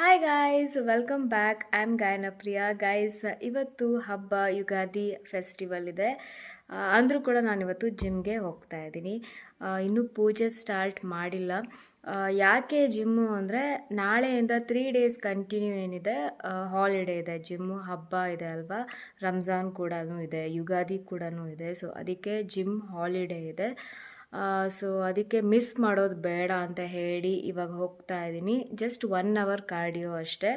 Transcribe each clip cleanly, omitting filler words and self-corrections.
Hi guys, welcome back. I am ಗಾಯನ Priya. Guys, ಇವತ್ತು ಹಬ್ಬ ಯುಗಾದಿ ಫೆಸ್ಟಿವಲ್ ಇದೆ. ಅಂದರೂ ಕೂಡ ನಾನಿವತ್ತು ಜಿಮ್ಗೆ ಹೋಗ್ತಾ ಇದ್ದೀನಿ. ಇನ್ನೂ ಪೂಜೆ ಸ್ಟಾರ್ಟ್ ಮಾಡಿಲ್ಲ. ಯಾಕೆ ಜಿಮ್ಮು ಅಂದರೆ ನಾಳೆಯಿಂದ 3 ಡೇಸ್ ಕಂಟಿನ್ಯೂ ಏನಿದೆ, ಹಾಲಿಡೇ ಇದೆ. ಜಿಮ್ಮು ಹಬ್ಬ ಇದೆ ಅಲ್ವಾ, ರಂಜಾನ್ ಕೂಡ ಇದೆ, ಯುಗಾದಿ ಕೂಡ ಇದೆ. ಸೊ ಅದಕ್ಕೆ ಜಿಮ್ ಹಾಲಿಡೇ ಇದೆ. ಸೊ ಅದಕ್ಕೆ ಮಿಸ್ ಮಾಡೋದು ಬೇಡ ಅಂತ ಹೇಳಿ ಇವಾಗ ಹೋಗ್ತಾ ಇದ್ದೀನಿ. ಜಸ್ಟ್ 1 ಅವರ್ ಕಾರ್ಡಿಯೋ ಅಷ್ಟೇ.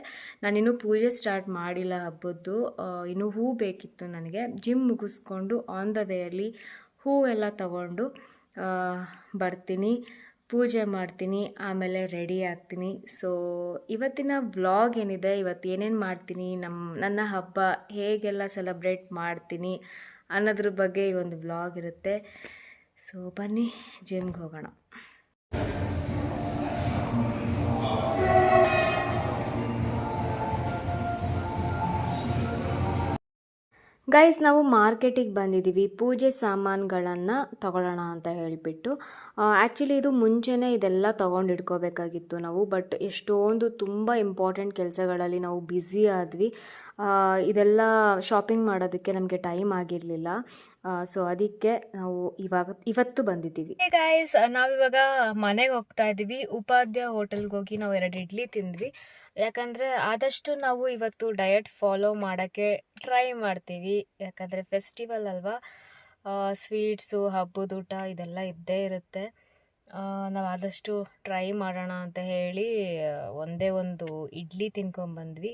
ನಾನಿನ್ನೂ ಪೂಜೆ ಸ್ಟಾರ್ಟ್ ಮಾಡಿಲ್ಲ ಹಬ್ಬದ್ದು. ಇನ್ನೂ ಹೂ ಬೇಕಿತ್ತು ನನಗೆ. ಜಿಮ್ ಮುಗಿಸ್ಕೊಂಡು ಆನ್ ದ ವೇಯಲ್ಲಿ ಹೂವೆಲ್ಲ ತಗೊಂಡು ಬರ್ತೀನಿ, ಪೂಜೆ ಮಾಡ್ತೀನಿ, ಆಮೇಲೆ ರೆಡಿ ಆಗ್ತೀನಿ. ಸೊ ಇವತ್ತಿನ ವ್ಲಾಗ್ ಏನಿದೆ, ಇವತ್ತು ಏನೇನು ಮಾಡ್ತೀನಿ, ನನ್ನ ಹಬ್ಬ ಹೇಗೆಲ್ಲ ಸೆಲೆಬ್ರೇಟ್ ಮಾಡ್ತೀನಿ ಅನ್ನೋದ್ರ ಬಗ್ಗೆ ಈ ಒಂದು ವ್ಲಾಗ್ ಇರುತ್ತೆ. ಸೊ ಬನ್ನಿ ಜಿಮ್ಗೆ ಹೋಗೋಣ. ಗೈಸ್, ನಾವು ಮಾರ್ಕೆಟಿಗೆ ಬಂದಿದ್ದೀವಿ ಪೂಜೆ ಸಾಮಾನುಗಳನ್ನು ತಗೊಳ್ಳೋಣ ಅಂತ ಹೇಳಿಬಿಟ್ಟು. ಆ್ಯಕ್ಚುಲಿ ಇದು ಮುಂಚೆನೇ ಇದೆಲ್ಲ ತೊಗೊಂಡಿಟ್ಕೋಬೇಕಾಗಿತ್ತು ನಾವು. ಬಟ್ ಎಷ್ಟೊಂದು ತುಂಬ ಇಂಪಾರ್ಟೆಂಟ್ ಕೆಲಸಗಳಲ್ಲಿ ನಾವು ಬ್ಯುಸಿ ಆದ್ವಿ. ಇದೆಲ್ಲ ಶಾಪಿಂಗ್ ಮಾಡೋದಕ್ಕೆ ನಮಗೆ ಟೈಮ್ ಆಗಿರಲಿಲ್ಲ. ಸೊ ಅದಕ್ಕೆ ನಾವು ಇವತ್ತು ಬಂದಿದ್ದೀವಿ. ಗೈಸ್, ನಾವಿವಾಗ ಮನೆಗೆ ಹೋಗ್ತಾ ಇದ್ದೀವಿ. ಉಪಾಧ್ಯ ಹೋಟೆಲ್ಗೆ ಹೋಗಿ ನಾವು 2 ಇಡ್ಲಿ ತಿಂದ್ವಿ. ಯಾಕಂದರೆ ಆದಷ್ಟು ನಾವು ಇವತ್ತು ಡಯಟ್ ಫಾಲೋ ಮಾಡೋಕ್ಕೆ ಟ್ರೈ ಮಾಡ್ತೀವಿ. ಯಾಕಂದರೆ ಫೆಸ್ಟಿವಲ್ ಅಲ್ವಾ, ಸ್ವೀಟ್ಸು, ಹಬ್ಬದ ಊಟ ಇದೆಲ್ಲ ಇದ್ದೇ ಇರುತ್ತೆ. ನಾವು ಆದಷ್ಟು ಟ್ರೈ ಮಾಡೋಣ ಅಂತ ಹೇಳಿ ಒಂದೇ ಒಂದು ಇಡ್ಲಿ ತಿನ್ಕೊಂಬಂದ್ವಿ.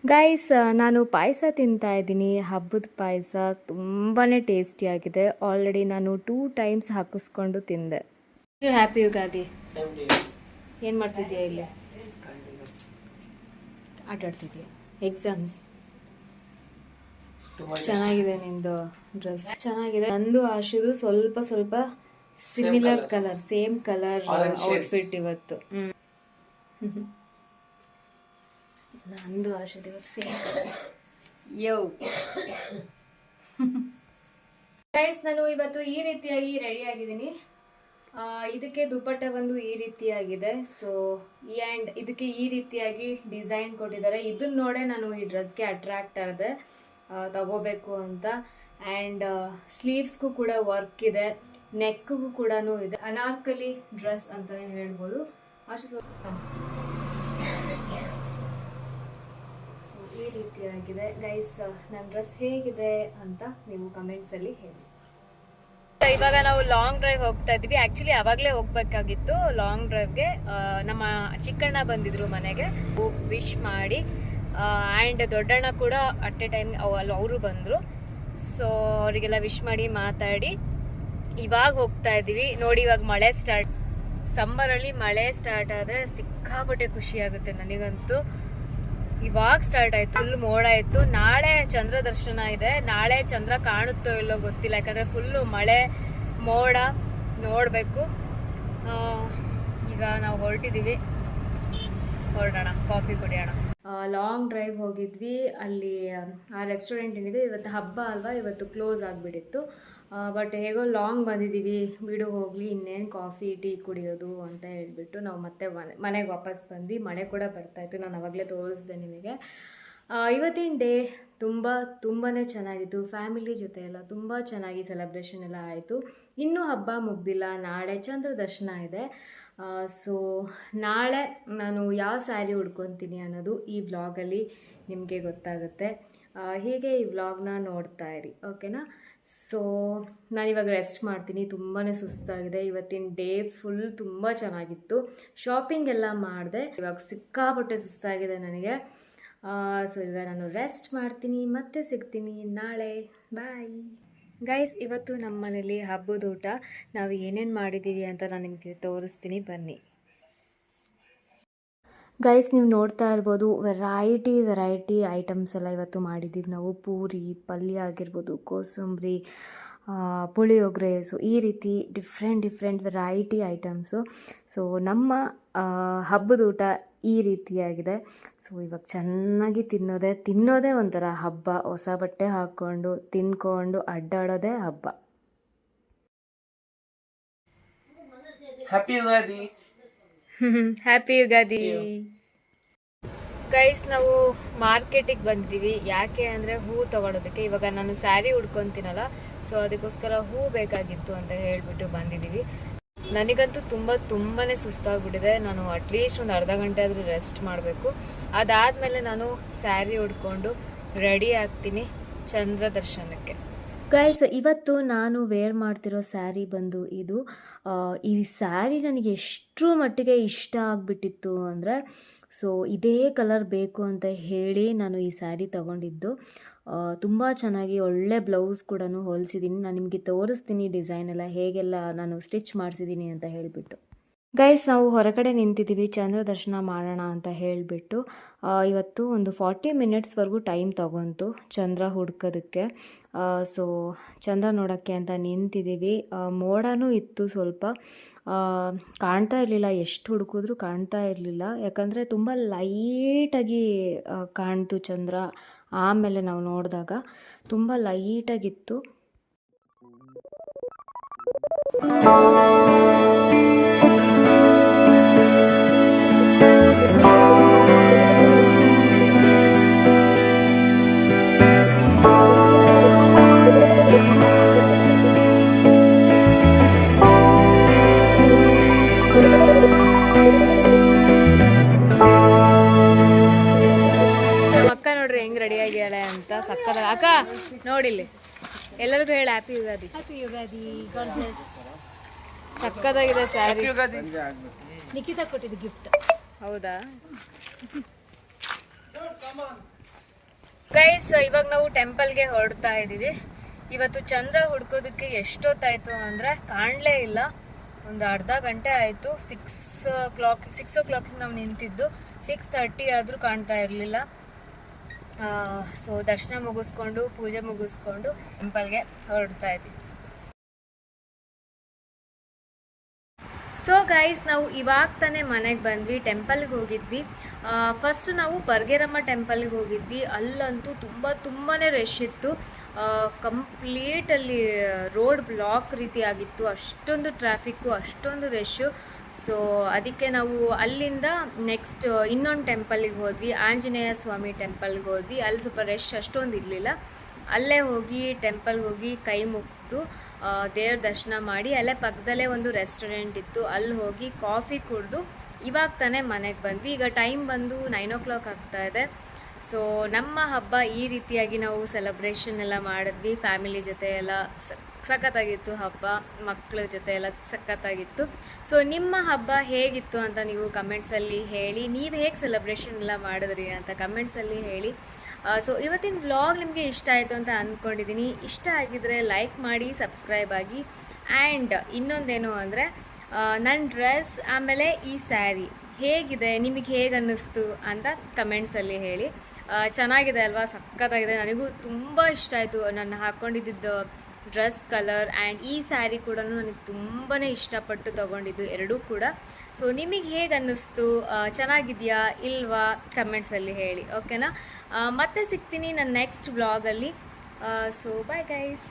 ಗೈಸ್, ನಾನು ಪಾಯಸ ತಿಂತಾ ಇದ್ದೀನಿ. ಹಬ್ಬದ ಪಾಯಸ ತುಂಬಾ ಟೇಸ್ಟಿಯಾಗಿದೆ. ಆಲ್ರೆಡಿ ನಾನು 2 ಟೈಮ್ಸ್ ಹಾಕಿಸ್ಕೊಂಡು ತಿಂದೆ. ಹ್ಯಾಪಿ ಯುಗಾದಿ. ಏನು ಮಾಡ್ತಿದ್ದೀಯಾ ಇಲ್ಲಿ? ಆಟ ಆಡ್ತಿದ್ದೀಯ? ಎಕ್ಸಾಮ್ಸ್ ಚೆನ್ನಾಗಿದೆ. ನಿಂದು ಡ್ರೆಸ್ ಚೆನ್ನಾಗಿದೆ. ನಂದು ಆಶುದು ಸ್ವಲ್ಪ ಸ್ವಲ್ಪ similar colour, same colour outfit ಇವತ್ತು. ನಂದು ಆಶುದು ಇವತ್ತು ಸೇಮ್ ಕಲರ್. ಯೋ ಗೈಸ್, ನಾನು ಇವತ್ತು ಈ ರೀತಿಯಾಗಿ ರೆಡಿ ಆಗಿದ್ದೀನಿ. ಇದಕ್ಕೆ ದುಪ್ಪಟ್ಟ ಬಂದು ಈ ರೀತಿಯಾಗಿದೆ. ಸೊ ಇದಕ್ಕೆ ಈ ರೀತಿಯಾಗಿ ಡಿಸೈನ್ ಕೊಟ್ಟಿದ್ದಾರೆ. ಇದನ್ನ ನೋಡೇ ನಾನು ಈ ಡ್ರೆಸ್ಗೆ ಅಟ್ರಾಕ್ಟ್ ಆದೆ, ತಗೋಬೇಕು ಅಂತ. ಆ್ಯಂಡ್ ಸ್ಲೀವ್ಸ್ಗೂ ಕೂಡ ವರ್ಕ್ ಇದೆ, ನೆಕ್ಗೂ ಕೂಡ ಇದೆ. ಅನಾರ್ಕಲಿ ಡ್ರೆಸ್ ಅಂತಲೇ ಹೇಳ್ಬೋದು. ಅಷ್ಟು ಸೊ ಈ ರೀತಿಯಾಗಿದೆ. ಗೈಸ್, ನನ್ನ ಡ್ರೆಸ್ ಹೇಗಿದೆ ಅಂತ ನೀವು ಕಮೆಂಟ್ಸಲ್ಲಿ ಹೇಳಿ. ಇವಾಗ ನಾವು ಲಾಂಗ್ ಡ್ರೈವ್ ಹೋಗ್ತಾ ಇದ್ವಿ. ಆ್ಯಕ್ಚುಲಿ ಆವಾಗಲೇ ಹೋಗ್ಬೇಕಾಗಿತ್ತು ಲಾಂಗ್ ಡ್ರೈವ್ಗೆ. ನಮ್ಮ ಚಿಕ್ಕಣ್ಣ ಬಂದಿದ್ರು ಮನೆಗೆ, ವಿಶ್ ಮಾಡಿ. ಆ್ಯಂಡ್ ದೊಡ್ಡಣ್ಣ ಕೂಡ ಅಟ್ ಎ ಟೈಮ್ ಅವರು ಬಂದರು. ಸೊ ಅವರಿಗೆಲ್ಲ ವಿಶ್ ಮಾಡಿ ಮಾತಾಡಿ ಇವಾಗ ಹೋಗ್ತಾ ಇದ್ದೀವಿ. ನೋಡಿ, ಇವಾಗ ಮಳೆ ಸ್ಟಾರ್ಟ್. ಸಮ್ಮರಲ್ಲಿ ಮಳೆ ಸ್ಟಾರ್ಟ್ ಆದರೆ ಸಿಕ್ಕಾಪಟ್ಟೆ ಖುಷಿ ಆಗುತ್ತೆ ನನಗಂತೂ. ಇವಾಗ ಸ್ಟಾರ್ಟ್ ಆಯ್ತು, ಫುಲ್ ಮೋಡ ಇತ್ತು. ನಾಳೆ ಚಂದ್ರ ದರ್ಶನ ಇದೆ. ನಾಳೆ ಚಂದ್ರ ಕಾಣುತ್ತೋ ಇಲ್ಲೋ ಗೊತ್ತಿಲ್ಲ, ಯಾಕಂದ್ರೆ ಫುಲ್ಲು ಮಳೆ ಮೋಡ. ನೋಡಬೇಕು. ಈಗ ನಾವು ಹೊರಟಿದ್ದೀವಿ, ಹೊರಡೋಣ, ಕಾಫಿ ಕುಡಿಯೋಣ. ಲಾಂಗ್ ಡ್ರೈವ್ ಹೋಗಿದ್ವಿ. ಅಲ್ಲಿ ಆ ರೆಸ್ಟೋರೆಂಟ್ ಏನಿದೆ, ಇವತ್ತು ಹಬ್ಬ ಅಲ್ವಾ, ಇವತ್ತು ಕ್ಲೋಸ್ ಆಗಿಬಿಟ್ಟಿತ್ತು. ಬಟ್ ಹೇಗೋ ಲಾಂಗ್ ಬಂದಿದ್ದೀವಿ, ಬಿಡು ಹೋಗಲಿ, ಇನ್ನೇನು ಕಾಫಿ ಟೀ ಕುಡಿಯೋದು ಅಂತ ಹೇಳಿಬಿಟ್ಟು ನಾವು ಮತ್ತೆ ಮನೆಗೆ ವಾಪಸ್ ಬಂದ್ವಿ. ಮಳೆ ಕೂಡ ಬರ್ತಾಯಿತ್ತು, ನಾನು ಅವಾಗಲೇ ತೋರಿಸ್ದೆ ನಿಮಗೆ. ಇವತ್ತಿನ ಡೇ ತುಂಬಾ ಚೆನ್ನಾಗಿತ್ತು. ಫ್ಯಾಮಿಲಿ ಜೊತೆ ಎಲ್ಲ ತುಂಬ ಚೆನ್ನಾಗಿ ಸೆಲೆಬ್ರೇಷನ್ ಎಲ್ಲ ಆಯಿತು. ಇನ್ನೂ ಹಬ್ಬ ಮುಗ್ದಿಲ್ಲ. ನಾಳೆ ಚಂದ್ರ ದರ್ಶನ ಇದೆ. ಸೊ ನಾಳೆ ನಾನು ಯಾವ ಸ್ಯಾರಿ ಉಡ್ಕೊತೀನಿ ಅನ್ನೋದು ಈ ವ್ಲಾಗಲ್ಲಿ ನಿಮಗೆ ಗೊತ್ತಾಗುತ್ತೆ. ಹೀಗೆ ಈ ವ್ಲಾಗ್ನ ನೋಡ್ತಾ ಇರಿ, ಓಕೆನಾ? ಸೊ ನಾನಿವಾಗ ರೆಸ್ಟ್ ಮಾಡ್ತೀನಿ. ತುಂಬಾ ಸುಸ್ತಾಗಿದೆ. ಇವತ್ತಿನ ಡೇ ಫುಲ್ ತುಂಬ ಚೆನ್ನಾಗಿತ್ತು. ಶಾಪಿಂಗ್ ಎಲ್ಲ ಮಾಡಿದೆ. ಇವಾಗ ಸಿಕ್ಕಾಪಟ್ಟೆ ಸುಸ್ತಾಗಿದೆ ನನಗೆ. ಸೊ ಈಗ ನಾನು ರೆಸ್ಟ್ ಮಾಡ್ತೀನಿ, ಮತ್ತೆ ಸಿಗ್ತೀನಿ ನಾಳೆ. Bye guys. ಇವತ್ತು ನಮ್ಮ ಮನೇಲಿ ಹಬ್ಬದ ಊಟ ನಾವು ಏನೇನು ಮಾಡಿದ್ದೀವಿ ಅಂತ ನಾನು ನಿಮಗೆ ತೋರಿಸ್ತೀನಿ, ಬನ್ನಿ. ಗೈಸ್, ನೀವು ನೋಡ್ತಾ ಇರ್ಬೋದು, ವೆರೈಟಿ ಐಟಮ್ಸ್ ಎಲ್ಲ ಇವತ್ತು ಮಾಡಿದ್ದೀವಿ ನಾವು. ಪೂರಿ, ಪಲ್ಯ ಆಗಿರ್ಬೋದು, ಕೋಸಂಬರಿ, ಪುಳಿಯೋಗರೆ. ಸೊ ಈ ರೀತಿ ಡಿಫ್ರೆಂಟ್ ವೆರೈಟಿ ಐಟಮ್ಸು. ಸೊ ನಮ್ಮ ಹಬ್ಬದ ಊಟ ಈ ರೀತಿಯಾಗಿದೆ. ಸೊ ಇವಾಗ ಚೆನ್ನಾಗಿ ತಿನ್ನೋದೇ ಒಂಥರ ಹಬ್ಬ. ಹೊಸ ಬಟ್ಟೆ ಹಾಕ್ಕೊಂಡು ತಿನ್ಕೊಂಡು ಅಡ್ಡಾಡೋದೇ ಹಬ್ಬ. Happy Ugadi. Happy Ugadi. Guys ನಾವು ಮಾರ್ಕೆಟಿಗೆ ಬಂದಿದ್ದೀವಿ. ಯಾಕೆ ಅಂದರೆ ಹೂ ತೊಗೊಳೋದಕ್ಕೆ. ಇವಾಗ ನಾನು ಸ್ಯಾರಿ ಉಡ್ಕೊತೀನಲ್ಲ, ಸೊ ಅದಕ್ಕೋಸ್ಕರ ಹೂ ಬೇಕಾಗಿತ್ತು ಅಂತ ಹೇಳಿಬಿಟ್ಟು ಬಂದಿದ್ದೀವಿ. ನನಗಂತೂ ತುಂಬಾ ಸುಸ್ತಾಗ್ಬಿಟ್ಟಿದೆ. ನಾನು ಅಟ್ಲೀಸ್ಟ್ ಒಂದು ಅರ್ಧ ಗಂಟೆ ಆದರೂ ರೆಸ್ಟ್ ಮಾಡಬೇಕು. ಅದಾದಮೇಲೆ ನಾನು ಸ್ಯಾರಿ ಉಡ್ಕೊಂಡು ರೆಡಿ ಆಗ್ತೀನಿ ಚಂದ್ರ ದರ್ಶನಕ್ಕೆ. ಗೈಸ್, ಇವತ್ತು ನಾನು ವೇರ್ ಮಾಡ್ತಿರೋ ಸ್ಯಾರಿ ಬಂದು ಇದು. ಈ ಸ್ಯಾರಿ ನನಗೆ ಎಷ್ಟರ ಮಟ್ಟಿಗೆ ಇಷ್ಟ ಆಗಿಬಿಟ್ಟಿತ್ತು ಅಂದರೆ, ಸೊ ಇದೇ ಕಲರ್ ಬೇಕು ಅಂತ ಹೇಳಿ ನಾನು ಈ ಸ್ಯಾರಿ ತೊಗೊಂಡಿದ್ದು. ತುಂಬ ಚೆನ್ನಾಗಿ ಒಳ್ಳೆ ಬ್ಲೌಸ್ ಕೂಡ ಹೊಲಿಸಿದ್ದೀನಿ. ನಾನು ನಿಮಗೆ ತೋರಿಸ್ತೀನಿ ಡಿಸೈನ್ ಎಲ್ಲ ಹೇಗೆಲ್ಲ ನಾನು ಸ್ಟಿಚ್ ಮಾಡಿಸಿದ್ದೀನಿ ಅಂತ ಹೇಳಿಬಿಟ್ಟು. ಗೈಸ್, ನಾವು ಹೊರಗಡೆ ನಿಂತಿದ್ದೀವಿ ಚಂದ್ರ ದರ್ಶನ ಮಾಡೋಣ ಅಂತ ಹೇಳಿಬಿಟ್ಟು. ಇವತ್ತು ಒಂದು 40 ಮಿನಿಟ್ಸ್ವರೆಗೂ ಟೈಮ್ ತಗೊಂತು ಚಂದ್ರ ಹುಡ್ಕೋದಕ್ಕೆ. ಸೊ ಚಂದ್ರ ನೋಡೋಕ್ಕೆ ಅಂತ ನಿಂತಿದ್ದೀವಿ. ಮೋಡನೂ ಇತ್ತು ಸ್ವಲ್ಪ, ಕಾಣ್ತಾ ಇರಲಿಲ್ಲ. ಎಷ್ಟು ಹುಡುಕಿದ್ರೂ ಕಾಣ್ತಾ ಇರಲಿಲ್ಲ, ಯಾಕಂದರೆ ತುಂಬ ಲೈಟಾಗಿ ಕಾಣ್ತು ಚಂದ್ರ. ಆಮೇಲೆ ನಾವು ನೋಡಿದಾಗ ತುಂಬ ಲೈಟಾಗಿತ್ತು. ನೋಡ್ರಿ ಹೆಂಗ್ ರೆಡಿ ಆಗ್ಯಾಳೆ ಅಂತ. ಸಕ್ಕದ ಅಕ್ಕ ನೋಡಿಲ್ಲಿ, ಎಲ್ಲರಿಗೂ ಹೇಳಿ ಹ್ಯಾಪಿ ಯುಗಾದಿ. ಸಕ್ಕದಾಗಿದೆ ಸ್ಯಾರಿ. ನಿಖಿತಾ ಕೊಟ್ಟಿದ್ದು ಗಿಫ್ಟ್. ಹೌದಾ ಗೈಸ್, ಇವಾಗ ನಾವು ಟೆಂಪಲ್ಗೆ ಹೊರಡ್ತಾ ಇದ್ದೀವಿ. ಇವತ್ತು ಚಂದ್ರ ಹುಡ್ಕೋದಕ್ಕೆ ಎಷ್ಟೊತ್ತಾಯ್ತು ಅಂದರೆ ಕಾಣಲೇ ಇಲ್ಲ. ಒಂದು ಅರ್ಧ ಗಂಟೆ ಆಯಿತು. 6 o'clock ನಾವು ನಿಂತಿದ್ದು. 6:30 ಆದರೂ ಕಾಣ್ತಾ ಇರಲಿಲ್ಲ. ಸೊ ದರ್ಶನ ಮುಗಿಸ್ಕೊಂಡು ಪೂಜೆ ಮುಗಿಸ್ಕೊಂಡು ಟೆಂಪಲ್ಗೆ ಹೊರಡ್ತಾ ಇದ್ದೀವಿ. ಸೊ ಗೈಸ್, ನಾವು ಇವಾಗ ತಾನೇ ಮನೆಗೆ ಬಂದ್ವಿ. ಟೆಂಪಲ್ಗೆ ಹೋಗಿದ್ವಿ. ಫಸ್ಟ್ ನಾವು ಬರ್ಗೇರಮ್ಮ ಟೆಂಪಲ್ಗೆ ಹೋಗಿದ್ವಿ. ಅಲ್ಲಂತೂ ತುಂಬಾ ರಶ್ ಇತ್ತು. ಕಂಪ್ಲೀಟಲ್ಲಿ ರೋಡ್ ಬ್ಲಾಕ್ ರೀತಿ ಆಗಿತ್ತು. ಅಷ್ಟೊಂದು ಟ್ರಾಫಿಕ್ಕು, ಅಷ್ಟೊಂದು ರಶ್ಶು. ಸೊ ಅದಕ್ಕೆ ನಾವು ಅಲ್ಲಿಂದ ನೆಕ್ಸ್ಟ್ ಇನ್ನೊಂದು ಟೆಂಪಲ್ಗೆ ಹೋದ್ವಿ, ಆಂಜನೇಯ ಸ್ವಾಮಿ ಟೆಂಪಲ್ಗೆ ಹೋದ್ವಿ. ಅಲ್ಲಿ ಸ್ವಲ್ಪ ರಶ್ ಅಷ್ಟೊಂದು ಇರಲಿಲ್ಲ. ಅಲ್ಲೇ ಹೋಗಿ ಟೆಂಪಲ್ಗೆ ಹೋಗಿ ಕೈ ಮುಗಿದು ದೇವ್ರ ದರ್ಶನ ಮಾಡಿ, ಅಲ್ಲೇ ಪಕ್ಕದಲ್ಲೇ ಒಂದು ರೆಸ್ಟೋರೆಂಟ್ ಇತ್ತು, ಅಲ್ಲಿ ಹೋಗಿ ಕಾಫಿ ಕುಡಿದು ಇವಾಗ ತಾನೇ ಮನೆಗೆ ಬಂದ್ವಿ. ಈಗ ಟೈಮ್ ಬಂದು 9 o'clock ಆಗ್ತಾ ಇದೆ. ಸೊ ನಮ್ಮ ಹಬ್ಬ ಈ ರೀತಿಯಾಗಿ ನಾವು ಸೆಲೆಬ್ರೇಷನ್ ಎಲ್ಲ ಮಾಡಿದ್ವಿ. ಫ್ಯಾಮಿಲಿ ಜೊತೆ ಎಲ್ಲ ಸಖತ್ತಾಗಿತ್ತು ಹಬ್ಬ, ಮಕ್ಕಳ ಜೊತೆ ಎಲ್ಲ ಸಖತ್ತಾಗಿತ್ತು. ಸೊ ನಿಮ್ಮ ಹಬ್ಬ ಹೇಗಿತ್ತು ಅಂತ ನೀವು ಕಮೆಂಟ್ಸಲ್ಲಿ ಹೇಳಿ. ನೀವು ಹೇಗೆ ಸೆಲೆಬ್ರೇಷನ್ ಎಲ್ಲ ಮಾಡಿದ್ರಿ ಅಂತ ಕಮೆಂಟ್ಸಲ್ಲಿ ಹೇಳಿ. ಸೊ ಇವತ್ತಿನ ವ್ಲಾಗ್ ನಿಮಗೆ ಇಷ್ಟ ಆಯಿತು ಅಂತ ಅಂದ್ಕೊಂಡಿದ್ದೀನಿ. ಇಷ್ಟ ಆಗಿದರೆ ಲೈಕ್ ಮಾಡಿ, ಸಬ್ಸ್ಕ್ರೈಬ್ ಆಗಿ. ಆ್ಯಂಡ್ ಇನ್ನೊಂದೇನು ಅಂದರೆ ನನ್ನ ಡ್ರೆಸ್ ಆಮೇಲೆ ಈ ಸ್ಯಾರಿ ಹೇಗಿದೆ, ನಿಮಗೆ ಹೇಗೆ ಅನ್ನಿಸ್ತು ಅಂತ ಕಮೆಂಟ್ಸಲ್ಲಿ ಹೇಳಿ. ಚೆನ್ನಾಗಿದೆ ಅಲ್ವಾ, ಸಖತ್ತಾಗಿದೆ. ನನಗೂ ತುಂಬ ಇಷ್ಟ ಆಯಿತು ನಾನು ಹಾಕ್ಕೊಂಡಿದ್ದು ಡ್ರೆಸ್ ಕಲರ್ ಆ್ಯಂಡ್ ಈ ಸ್ಯಾರಿ ಕೂಡ ನನಗೆ ತುಂಬಾ ಇಷ್ಟಪಟ್ಟು ತೊಗೊಂಡಿದ್ದು ಎರಡೂ ಕೂಡ. ಸೊ ನಿಮಗೆ ಹೇಗೆ ಅನ್ನಿಸ್ತು, ಚೆನ್ನಾಗಿದೆಯಾ ಇಲ್ವಾ ಕಮೆಂಟ್ಸಲ್ಲಿ ಹೇಳಿ, ಓಕೆನಾ. ಮತ್ತೆ ಸಿಗ್ತೀನಿ ನನ್ನ ನೆಕ್ಸ್ಟ್ ವ್ಲಾಗಲ್ಲಿ. So bye guys.